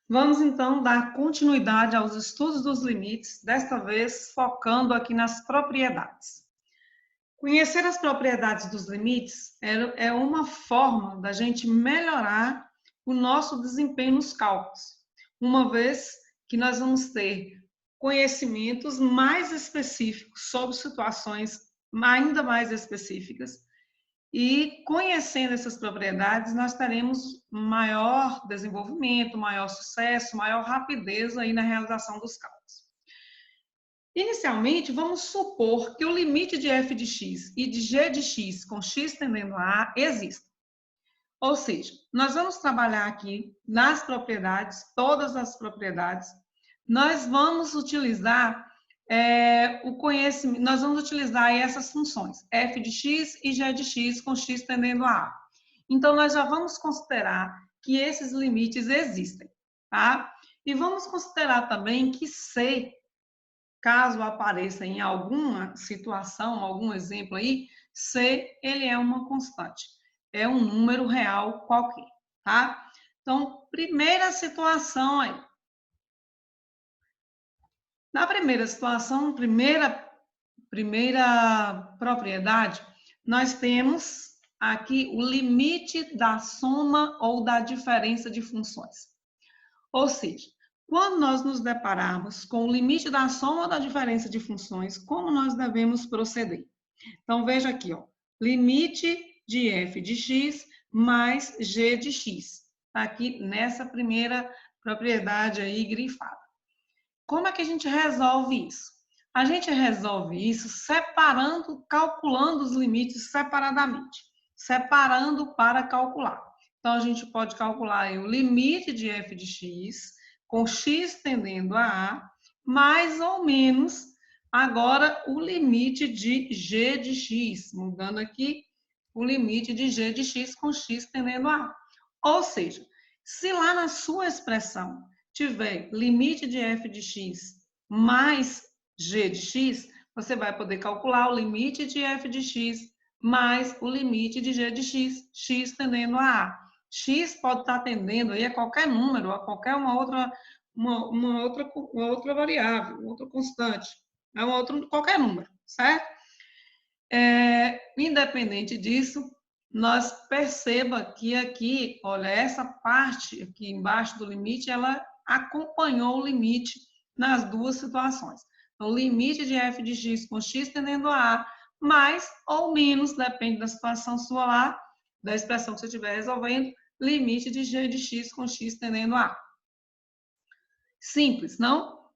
Vamos então dar continuidade aos estudos dos limites, desta vez focando aqui nas propriedades. Conhecer as propriedades dos limites é uma forma da gente melhorar o nosso desempenho nos cálculos, uma vez que nós vamos ter conhecimentos mais específicos sobre situações ainda mais específicas. E conhecendo essas propriedades, nós teremos maior desenvolvimento, maior sucesso, maior rapidez aí na realização dos cálculos. Inicialmente, vamos supor que o limite de f de x e de g de x com x tendendo a A exista. Ou seja, nós vamos trabalhar aqui nas propriedades, todas as propriedades, nós vamos utilizar o conhecimento, nós vamos utilizar essas funções, f de x e g de x com x tendendo a A. Então, nós já vamos considerar que esses limites existem, tá? E vamos considerar também que C, caso apareça em alguma situação, algum exemplo aí, C, ele é uma constante, é um número real qualquer, tá? Então, primeira situação aí. Na primeira situação, primeira propriedade, nós temos aqui o limite da soma ou da diferença de funções. Ou seja, quando nós nos depararmos com o limite da soma ou da diferença de funções, como nós devemos proceder? Então, veja aqui, ó, limite de f de x mais g de x. Está aqui nessa primeira propriedade aí grifada. Como é que a gente resolve isso? A gente resolve isso separando, calculando os limites separadamente, separando para calcular. Então, a gente pode calcular o limite de f de x, com x tendendo a A, mais ou menos, agora, o limite de g de x, mudando aqui o limite de g de x com x tendendo a A. Ou seja, se lá na sua expressão tiver limite de f de x mais g de x, você vai poder calcular o limite de f de x mais o limite de g de x, x tendendo a A. X pode estar tendendo aí a qualquer número, a qualquer uma outra variável, outra constante, qualquer número, certo? Independente disso, nós perceba que aqui, olha, essa parte aqui embaixo do limite, ela acompanhou o limite nas duas situações. Então, o limite de f de x com x tendendo a A, mais ou menos, depende da situação sua lá, da expressão que você estiver resolvendo, limite de g de x com x tendendo a A. Simples, não?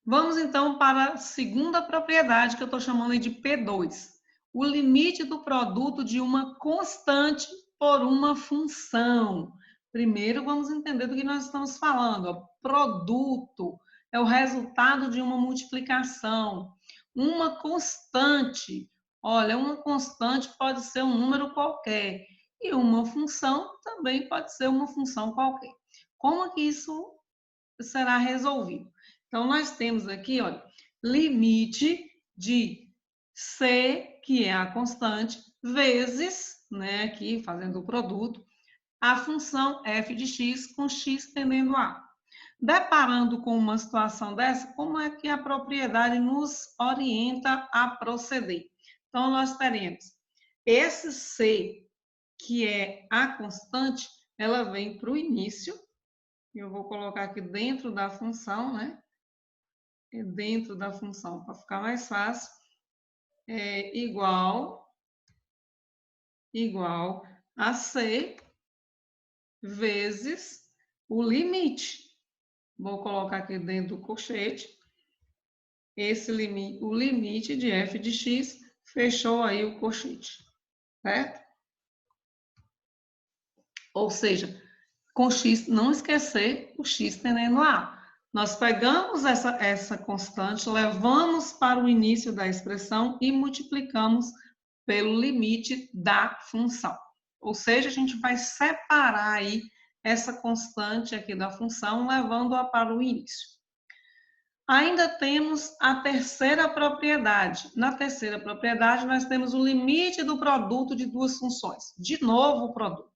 Vamos então para a segunda propriedade que eu estou chamando de P2. O limite do produto de uma constante por uma função. Primeiro, vamos entender do que nós estamos falando. O produto é o resultado de uma multiplicação. Uma constante, olha, uma constante pode ser um número qualquer. E uma função também pode ser uma função qualquer. Como que isso será resolvido? Então, nós temos aqui, olha, limite de C, que é a constante, vezes, né, aqui fazendo o produto, a função f de x com x tendendo a A. Deparando com uma situação dessa, como é que a propriedade nos orienta a proceder? Então, nós teremos esse C, que é a constante, ela vem para o início, eu vou colocar aqui dentro da função, né? Dentro da função, para ficar mais fácil, é igual a C vezes o limite. Vou colocar aqui dentro do colchete, o limite de f de x, fechou aí o colchete, certo? Ou seja, com x, não esquecer o x tendendo a A. Nós pegamos essa constante, levamos para o início da expressão e multiplicamos pelo limite da função. Ou seja, a gente vai separar aí essa constante aqui da função, levando-a para o início. Ainda temos a terceira propriedade. Na terceira propriedade, nós temos o limite do produto de duas funções. De novo, o produto.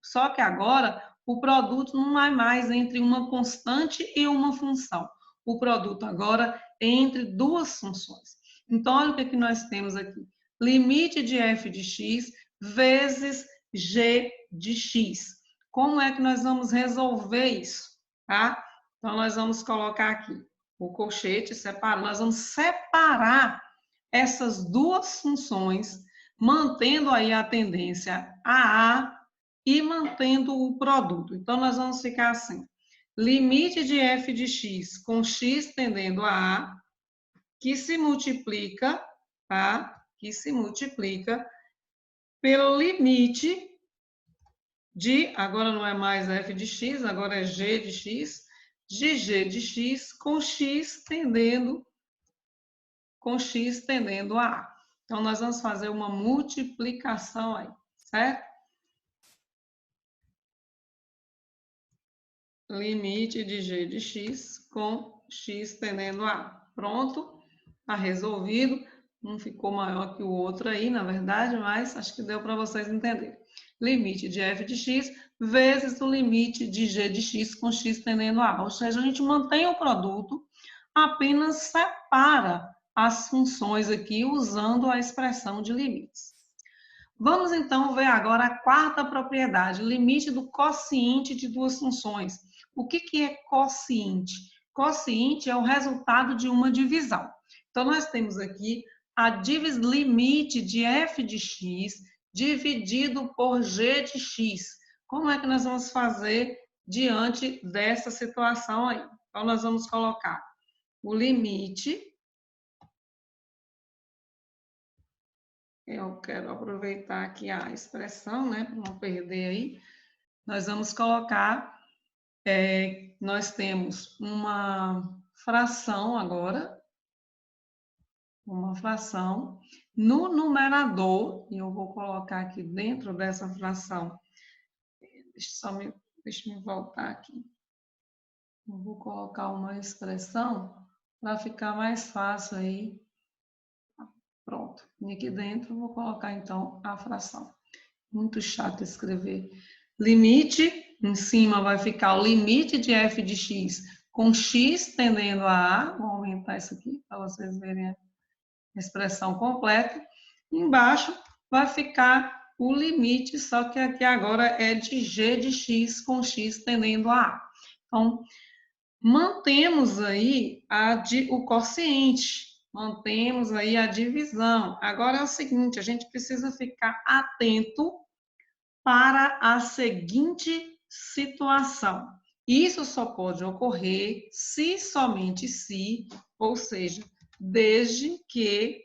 Só que agora, o produto não é mais entre uma constante e uma função. O produto agora é entre duas funções. Então, olha o que nós temos aqui. Limite de f de x vezes g de x. Como é que nós vamos resolver isso? Tá? Então, nós vamos colocar aqui o colchete separado. Nós vamos separar essas duas funções, mantendo aí a tendência a e mantendo o produto. Então, nós vamos ficar assim. Limite de f de x com x tendendo a A, que se multiplica, tá? Que se multiplica pelo limite de, agora não é mais f de x, agora é g de x de x com x tendendo a A. Então, nós vamos fazer uma multiplicação aí, certo? Limite de g de x com x tendendo a A. Pronto, está resolvido. Um ficou maior que o outro aí, na verdade, mas acho que deu para vocês entenderem. Limite de f de x vezes o limite de g de x com x tendendo a A. Ou seja, a gente mantém o produto, apenas separa as funções aqui usando a expressão de limites. Vamos então ver agora a quarta propriedade, limite do quociente de duas funções. O que é quociente? Quociente é o resultado de uma divisão. Então, nós temos aqui limite de f de x dividido por g de x. Como é que nós vamos fazer diante dessa situação aí? Então, nós vamos colocar o limite. Eu quero aproveitar aqui a expressão, né, para não perder aí. Nós vamos colocar, nós temos uma fração agora, uma fração. No numerador, e eu vou colocar aqui dentro dessa fração, deixa eu voltar aqui. Eu vou colocar uma expressão para ficar mais fácil aí. Pronto. E aqui dentro eu vou colocar então a fração. Muito chato escrever. Limite, em cima vai ficar o limite de f de x com x tendendo a A. Vou aumentar isso aqui para vocês verem a expressão completa. Embaixo vai ficar o limite, só que aqui agora é de g de x com x tendendo a A. Então, mantemos aí o quociente, mantemos aí a divisão. Agora é o seguinte, a gente precisa ficar atento para a seguinte situação. Isso só pode ocorrer se, somente se, ou seja, desde que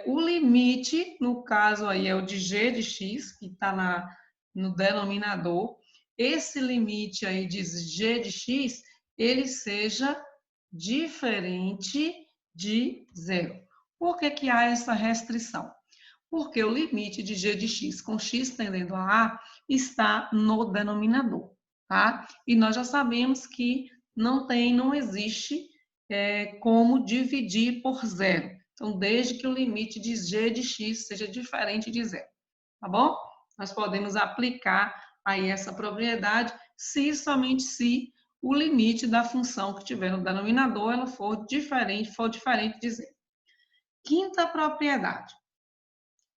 o limite, no caso aí é o de g de x, que está no denominador, esse limite aí de g de x, ele seja diferente de zero. Por que há essa restrição? Porque o limite de g de x com x tendendo a A está no denominador, tá? E nós já sabemos que não existe como dividir por zero. Então, desde que o limite de g de x seja diferente de zero, tá bom? Nós podemos aplicar aí essa propriedade se somente se o limite da função que tiver no denominador ela for diferente de zero. Quinta propriedade.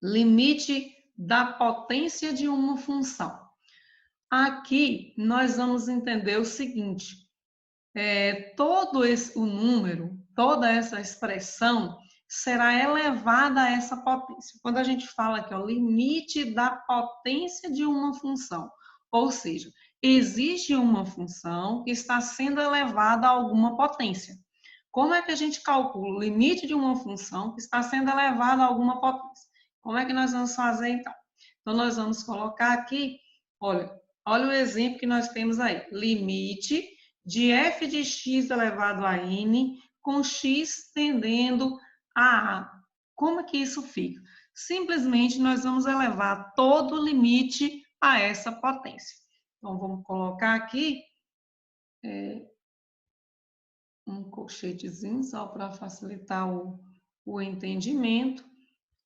Limite da potência de uma função. Aqui nós vamos entender o seguinte, o número, toda essa expressão será elevada a essa potência. Quando a gente fala que é o limite da potência de uma função, ou seja, existe uma função que está sendo elevada a alguma potência. Como é que a gente calcula o limite de uma função que está sendo elevada a alguma potência? Como é que nós vamos fazer então? Então, nós vamos colocar aqui, olha o exemplo que nós temos aí. Limite de f de x elevado a n com x tendendo a A. Como é que isso fica? Simplesmente nós vamos elevar todo o limite a essa potência. Então, vamos colocar aqui um colchetezinho só para facilitar o entendimento.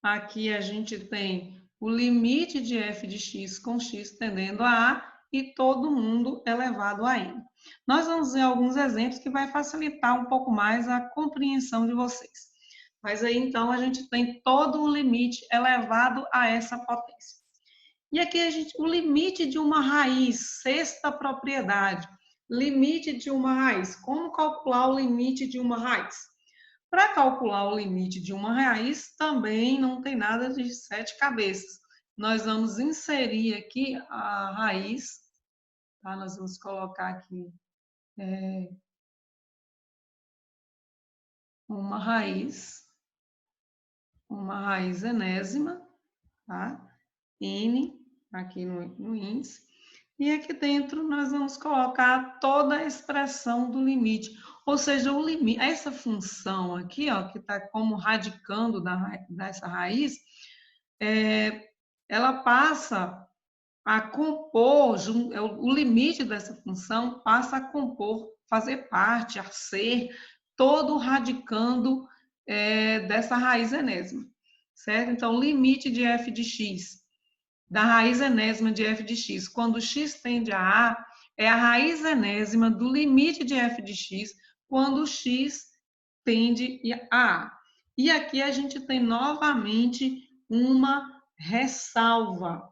Aqui a gente tem o limite de f de x com x tendendo a A e todo mundo elevado a n. Nós vamos ver alguns exemplos que vai facilitar um pouco mais a compreensão de vocês. Mas aí, então, a gente tem todo o limite elevado a essa potência. E aqui o limite de uma raiz, sexta propriedade. Limite de uma raiz. Como calcular o limite de uma raiz? Para calcular o limite de uma raiz, também não tem nada de 7 cabeças. Nós vamos inserir aqui a raiz, tá? Nós vamos colocar aqui uma raiz enésima, tá? N, aqui no índice. E aqui dentro nós vamos colocar toda a expressão do limite. Ou seja, o limite, essa função aqui, ó, que está como radicando dessa raiz, ela passa a compor, o limite dessa função passa a compor, fazer parte, a ser, todo radicando dessa raiz enésima, certo? Então, o limite de f de x, da raiz enésima de f de x, quando x tende a A, é a raiz enésima do limite de f de x, quando x tende a A. E aqui a gente tem novamente uma ressalva.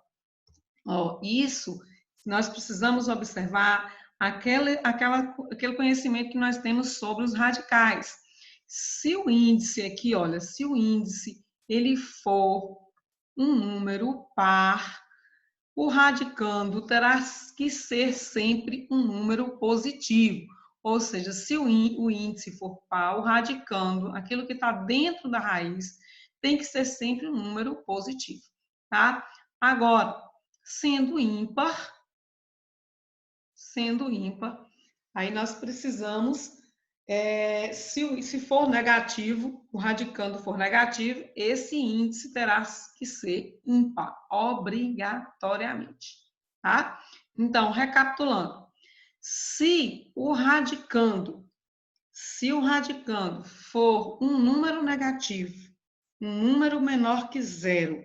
Ó, isso, nós precisamos observar aquele conhecimento que nós temos sobre os radicais. Se o índice aqui, olha, se o índice ele for um número par, o radicando terá que ser sempre um número positivo. Ou seja, se o índice for par, o radicando, aquilo que está dentro da raiz, tem que ser sempre um número positivo, tá? Agora, sendo ímpar, aí nós precisamos, se for negativo, o radicando for negativo, esse índice terá que ser ímpar, obrigatoriamente, tá? Então, recapitulando, se o radicando for um número negativo, um número menor que zero,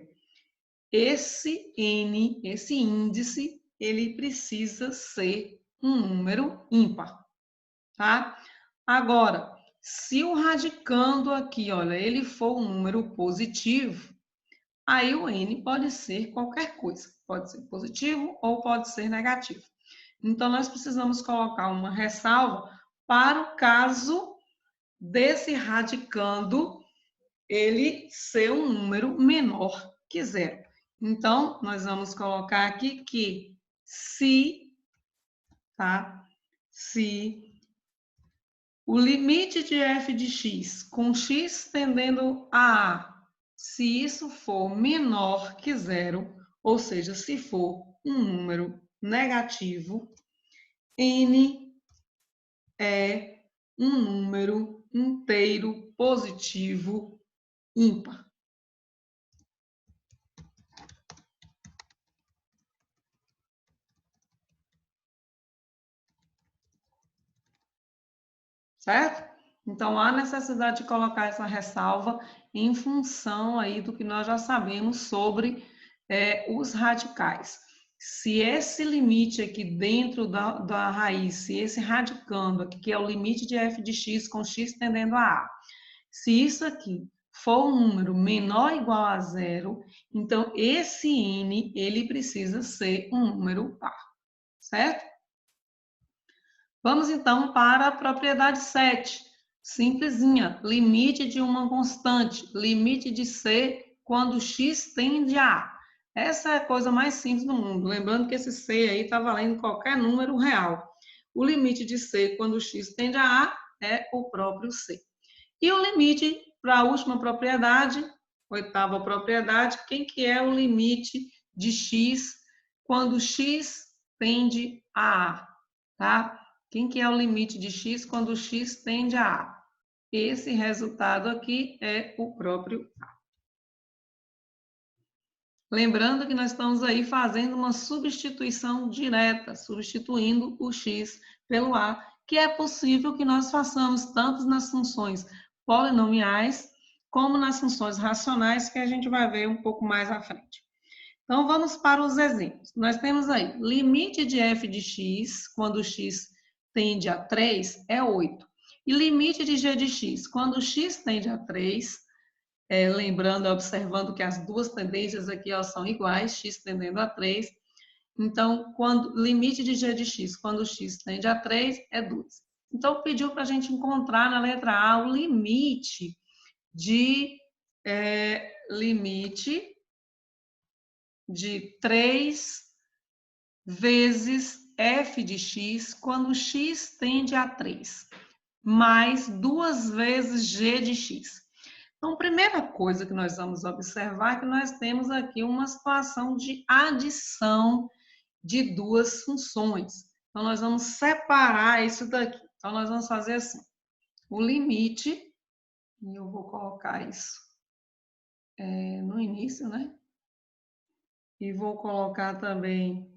esse N, esse índice, ele precisa ser um número ímpar, tá? Agora, se o radicando aqui, olha, ele for um número positivo, aí o N pode ser qualquer coisa. Pode ser positivo ou pode ser negativo. Então, nós precisamos colocar uma ressalva para o caso desse radicando ele ser um número menor que zero. Então, nós vamos colocar aqui que se o limite de f de x com x tendendo a A, se isso for menor que zero, ou seja, se for um número negativo, n é um número inteiro positivo ímpar. Certo? Então, há necessidade de colocar essa ressalva em função aí do que nós já sabemos sobre os radicais. Se esse limite aqui dentro da raiz, se esse radicando aqui, que é o limite de f de x com x tendendo a A, se isso aqui for um número menor ou igual a zero, então esse n, ele precisa ser um número par, certo? Vamos então para a propriedade 7, simplesinha, limite de uma constante, limite de C quando x tende a A. Essa é a coisa mais simples do mundo, lembrando que esse C aí está valendo qualquer número real. O limite de C quando x tende a A é o próprio C. E o limite para a última propriedade, oitava propriedade, quem que é o limite de x quando x tende a A, tá? Quem que é o limite de x quando x tende a A? Esse resultado aqui é o próprio A. Lembrando que nós estamos aí fazendo uma substituição direta, substituindo o x pelo A, que é possível que nós façamos tanto nas funções polinomiais como nas funções racionais, que a gente vai ver um pouco mais à frente. Então, vamos para os exemplos. Nós temos aí, limite de f de x, quando x tende a 3, é 8. E limite de g de x, quando x tende a 3, lembrando, observando que as duas tendências aqui ó, são iguais, x tendendo a 3. Então, limite de g de x, quando x tende a 3, é 2. Então, pediu para a gente encontrar na letra A o limite de 3 vezes f de x quando x tende a 3, mais 2 vezes g de x. Então, a primeira coisa que nós vamos observar é que nós temos aqui uma situação de adição de duas funções. Então, nós vamos separar isso daqui. Então, nós vamos fazer assim, o limite, e eu vou colocar isso no início, né? E vou colocar também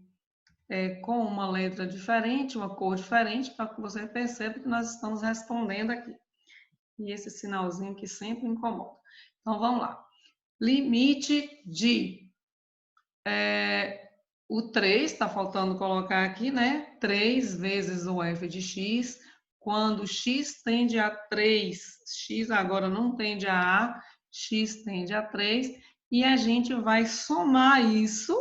com uma letra diferente, uma cor diferente, para que você perceba que nós estamos respondendo aqui. E esse sinalzinho que sempre incomoda. Então, vamos lá. Limite de o 3, está faltando colocar aqui, né? 3 vezes o f de x, quando x tende a 3, x agora não tende a A, x tende a 3, e a gente vai somar isso.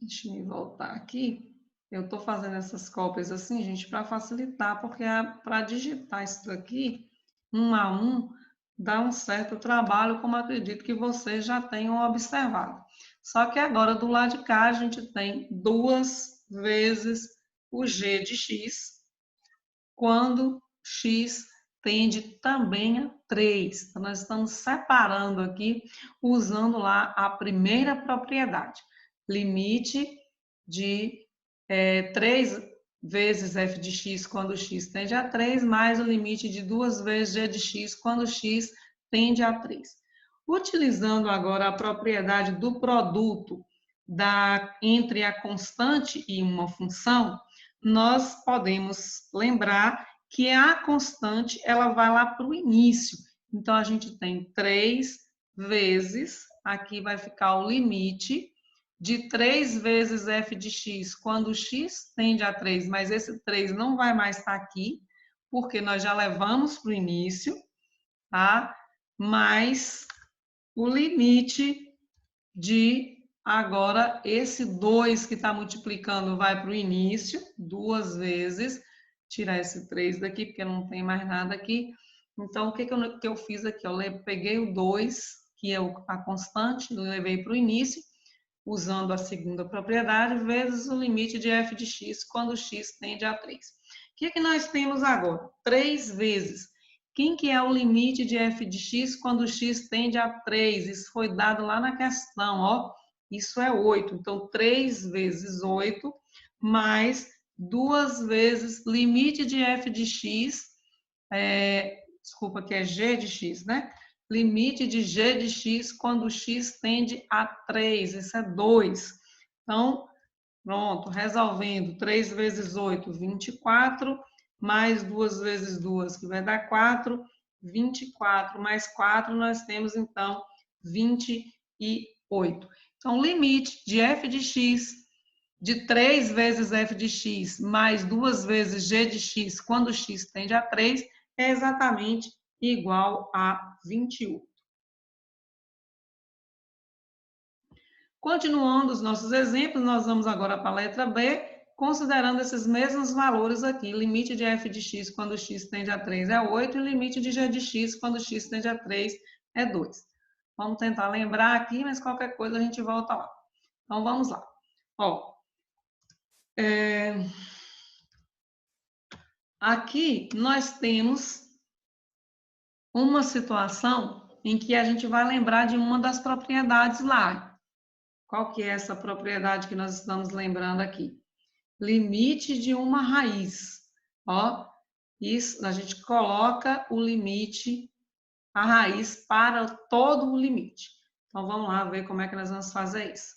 Deixa eu voltar aqui. Eu estou fazendo essas cópias assim, gente, para facilitar, porque para digitar isso daqui, um a um, dá um certo trabalho, como acredito que vocês já tenham observado. Só que agora, do lado de cá, a gente tem 2 vezes o g de x, quando x tende também a 3. Então, nós estamos separando aqui, usando lá a primeira propriedade. Limite de 3 vezes f de x quando x tende a 3, mais o limite de 2 vezes g de x quando x tende a 3. Utilizando agora a propriedade do produto entre a constante e uma função, nós podemos lembrar que a constante ela vai lá para o início. Então, a gente tem 3 vezes, aqui vai ficar o limite, de 3 vezes f de x, quando x tende a 3, mas esse 3 não vai mais estar aqui, porque nós já levamos para o início, tá? Mais o limite de, agora, esse 2 que está multiplicando vai para o início, 2 vezes, tirar esse 3 daqui, porque não tem mais nada aqui. Então, o que eu fiz aqui? Eu peguei o 2, que é a constante, levei para o início, usando a segunda propriedade, vezes o limite de f de x, quando x tende a 3. O que nós temos agora? 3 vezes. Quem que é o limite de f de x quando x tende a 3? Isso foi dado lá na questão, ó. Isso é 8. Então, 3 vezes 8, mais 2 vezes limite de f de x, desculpa, que é g de x, né? Limite de g de x quando x tende a 3, isso é 2. Então, pronto, resolvendo, 3 vezes 8, 24, mais 2 vezes 2, que vai dar 4, 24 mais 4, nós temos, então, 28. Então, o limite de f de x, de 3 vezes f de x, mais 2 vezes g de x, quando x tende a 3, é exatamente igual a 28. Continuando os nossos exemplos, nós vamos agora para a letra B, considerando esses mesmos valores aqui. Limite de f de x quando x tende a 3 é 8 e limite de g de x quando x tende a 3 é 2. Vamos tentar lembrar aqui, mas qualquer coisa a gente volta lá. Então, vamos lá. Ó, aqui nós temos uma situação em que a gente vai lembrar de uma das propriedades lá. Qual que é essa propriedade que nós estamos lembrando aqui? Limite de uma raiz. Ó, isso, a gente coloca o limite, a raiz para todo o limite. Então, vamos lá ver como é que nós vamos fazer isso.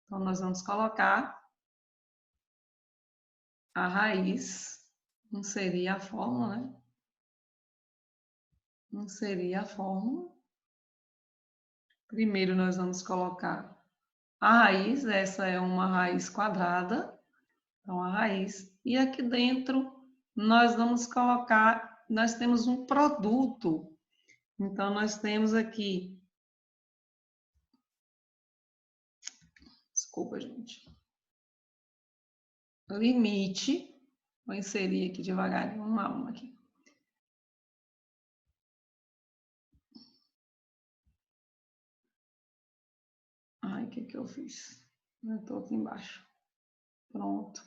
Então, nós vamos colocar a raiz, inserir a fórmula, né? inserir a fórmula. Primeiro, nós vamos colocar a raiz, essa é uma raiz quadrada, então a raiz. E aqui dentro, nós vamos colocar, nós temos um produto. Então, nós temos aqui, desculpa, gente, limite, vou inserir aqui devagarinho, um a um aqui. Ai, o que eu fiz? Eu estou aqui embaixo. Pronto.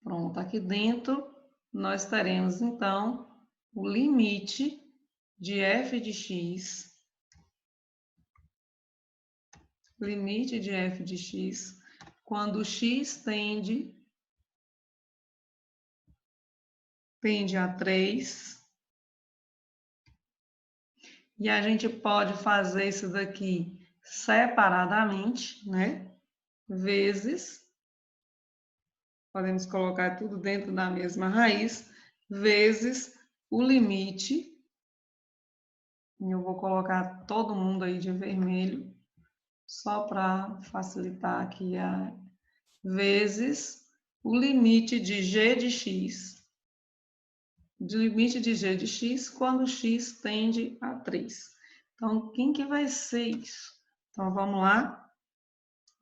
Pronto, aqui dentro nós teremos, então, o limite de f de x, limite de f de x, quando x tende a 3, e a gente pode fazer isso daqui separadamente, né? Vezes, podemos colocar tudo dentro da mesma raiz, vezes o limite, e eu vou colocar todo mundo aí de vermelho, só para facilitar aqui, vezes o limite de g de x, limite de g de x quando x tende a 3. Então, quem que vai ser isso? Então, vamos lá,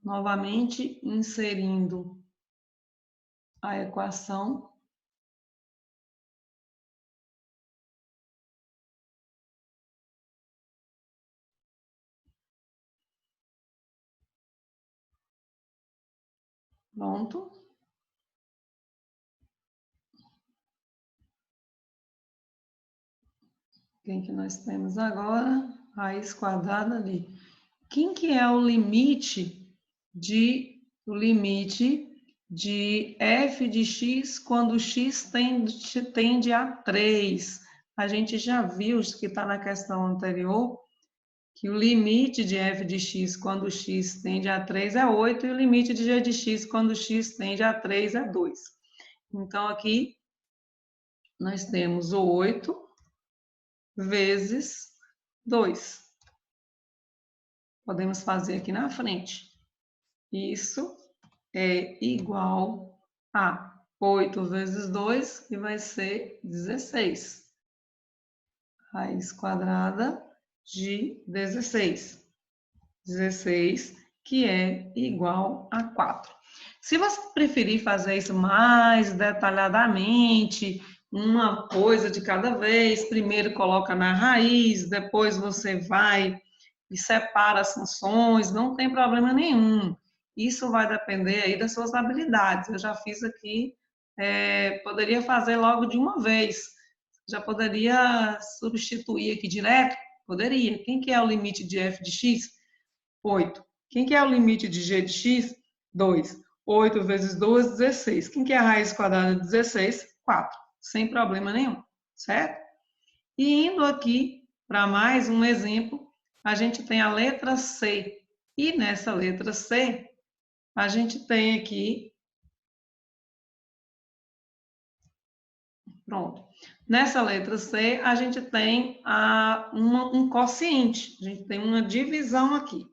novamente inserindo a equação. Pronto. Quem que nós temos agora? Raiz quadrada ali. Quem que é o limite de f de x quando x tende a 3? A gente já viu que está na questão anterior, que o limite de f de x quando x tende a 3 é 8 e o limite de g de x quando x tende a 3 é 2. Então, aqui nós temos o 8 vezes 2. Podemos fazer aqui na frente. Isso é igual a 8 vezes 2, que vai ser 16. Raiz quadrada de 16. 16, que é igual a 4. Se você preferir fazer isso mais detalhadamente, uma coisa de cada vez, primeiro coloca na raiz, depois você vai e separa as funções, não tem problema nenhum. Isso vai depender aí das suas habilidades. Eu já fiz aqui, poderia fazer logo de uma vez. Já poderia substituir aqui direto? Poderia. Quem que é o limite de f de x? 8. Quem que é o limite de g de x? 2. 8 vezes 2, 16. Quem que é a raiz quadrada de 16? 4. Sem problema nenhum, certo? E indo aqui para mais um exemplo, a gente tem a letra C. E nessa letra C, a gente tem aqui... Pronto. Nessa letra C, a gente tem um quociente. A gente tem uma divisão aqui.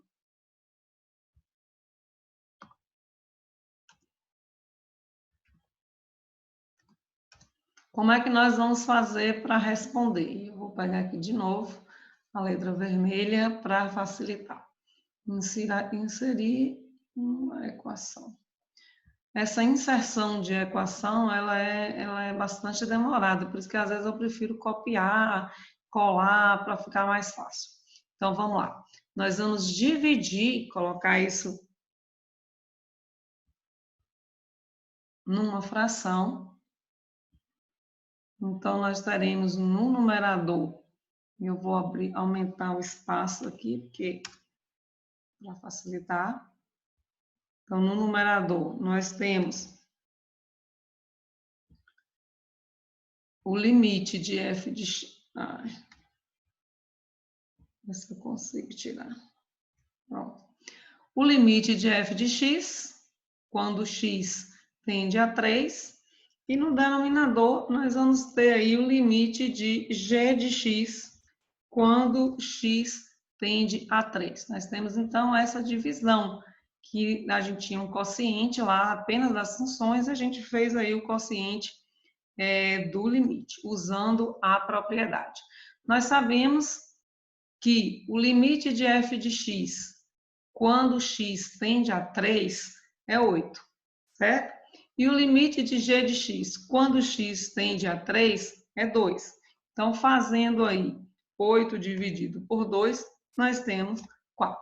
Como é que nós vamos fazer para responder? Eu vou pegar aqui de novo a letra vermelha para facilitar. Inserir uma equação. Essa inserção de equação, ela é bastante demorada, por isso que às vezes eu prefiro copiar, colar, para ficar mais fácil. Então, vamos lá. Nós vamos dividir, colocar isso numa fração. Então, nós teremos no numerador, eu vou aumentar o espaço aqui, porque para facilitar. Então, no numerador, nós temos o limite de f de x. Ver se eu consigo tirar. Pronto. O limite de f de x, quando x tende a 3, E no denominador, nós vamos ter aí o limite de g de x quando x tende a 3. Nós temos, então, essa divisão, que a gente tinha um quociente lá apenas das funções, a gente fez aí o quociente do limite, usando a propriedade. Nós sabemos que o limite de f de x, quando x tende a 3, é 8, certo? E o limite de g de x, quando x tende a 3, é 2. Então, fazendo aí 8 dividido por 2, nós temos 4.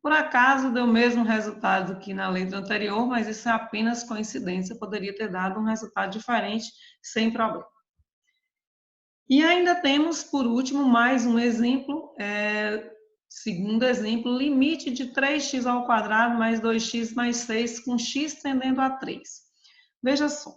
Por acaso, deu o mesmo resultado que na letra anterior, mas isso é apenas coincidência, poderia ter dado um resultado diferente, sem problema. E ainda temos, por último, mais um exemplo, segundo exemplo, limite de 3x ao quadrado mais 2x mais 6, com x tendendo a 3. Veja só,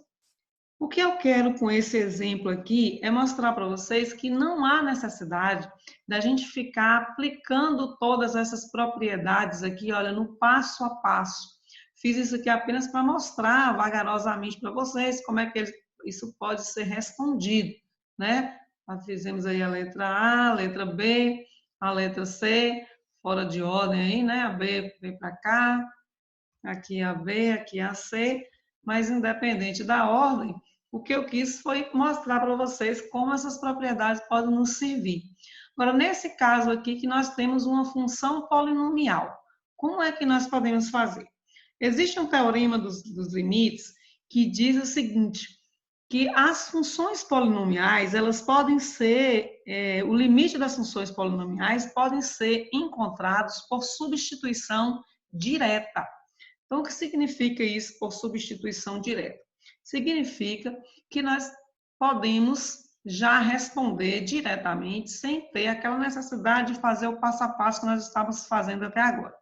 o que eu quero com esse exemplo aqui é mostrar para vocês que não há necessidade da gente ficar aplicando todas essas propriedades aqui, olha, no passo a passo. Fiz isso aqui apenas para mostrar vagarosamente para vocês como é que isso pode ser respondido, né? Nós fizemos aí a letra A, a letra B, a letra C, fora de ordem aí, né? A B veio para cá, aqui a B, aqui a C, mas independente da ordem, o que eu quis foi mostrar para vocês como essas propriedades podem nos servir. Agora, nesse caso aqui, que nós temos uma função polinomial, como é que nós podemos fazer? Existe um teorema dos limites que diz o seguinte, que as funções polinomiais, elas podem ser, o limite das funções polinomiais podem ser encontrados por substituição direta. Então, o que significa isso por substituição direta? Significa que nós podemos já responder diretamente, sem ter aquela necessidade de fazer o passo a passo que nós estávamos fazendo até agora.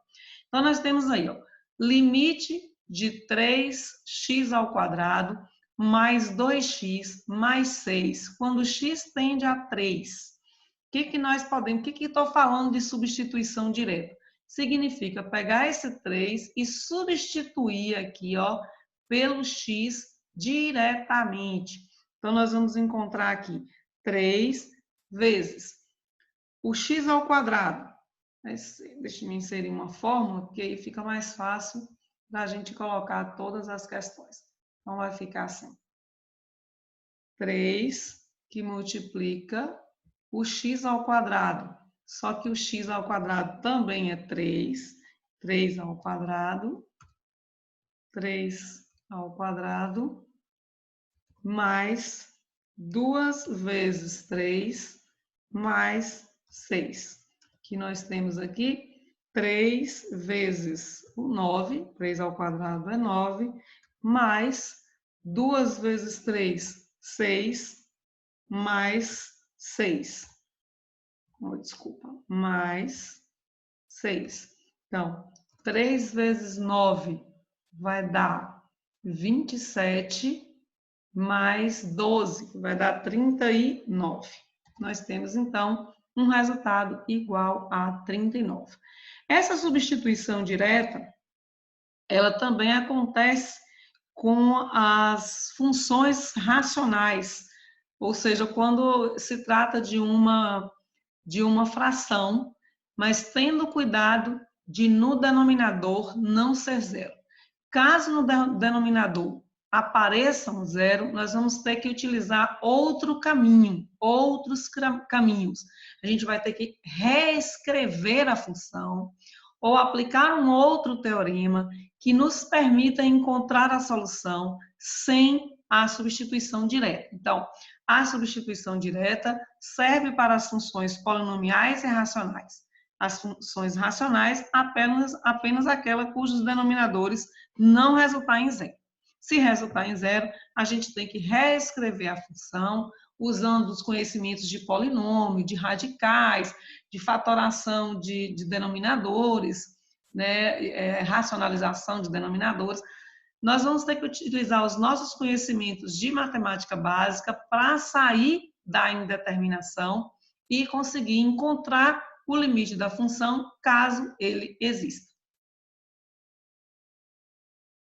Então, nós temos aí, ó, limite de 3x ao quadrado mais 2x mais 6, quando x tende a 3. O que nós podemos, o que estou falando de substituição direta? Significa pegar esse 3 e substituir aqui, ó, pelo x diretamente. Então, nós vamos encontrar aqui 3 vezes o x ao quadrado. Deixa eu me inserir uma fórmula, porque aí fica mais fácil da gente colocar todas as questões. Então, vai ficar assim. 3 que multiplica o x ao quadrado. Só que o x ao quadrado também é 3. 3 ao quadrado. 3 ao quadrado. Mais 2 vezes 3 mais 6. Que nós temos aqui 3 vezes o 9. 3 ao quadrado é 9. Mais 2 vezes 3, 6. Mais 6. Oh, desculpa. Mais 6. Então, 3 vezes 9 vai dar 27, mais 12, que vai dar 39. Nós temos, então, um resultado igual a 39. Essa substituição direta, ela também acontece com as funções racionais, ou seja, quando se trata de uma fração, mas tendo cuidado de no denominador não ser zero. Caso no denominador apareça um zero, nós vamos ter que utilizar outro caminho, outros caminhos. A gente vai ter que reescrever a função ou aplicar um outro teorema que nos permita encontrar a solução sem a substituição direta. Então, a substituição direta serve para as funções polinomiais e racionais. As funções racionais, apenas aquela cujos denominadores não resultar em zero. Se resultar em zero, a gente tem que reescrever a função usando os conhecimentos de polinômio, de radicais, de fatoração de denominadores, né, racionalização de denominadores. Nós vamos ter que utilizar os nossos conhecimentos de matemática básica para sair da indeterminação e conseguir encontrar o limite da função, caso ele exista.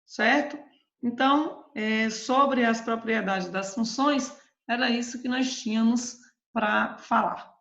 Certo? Então, sobre as propriedades das funções, era isso que nós tínhamos para falar.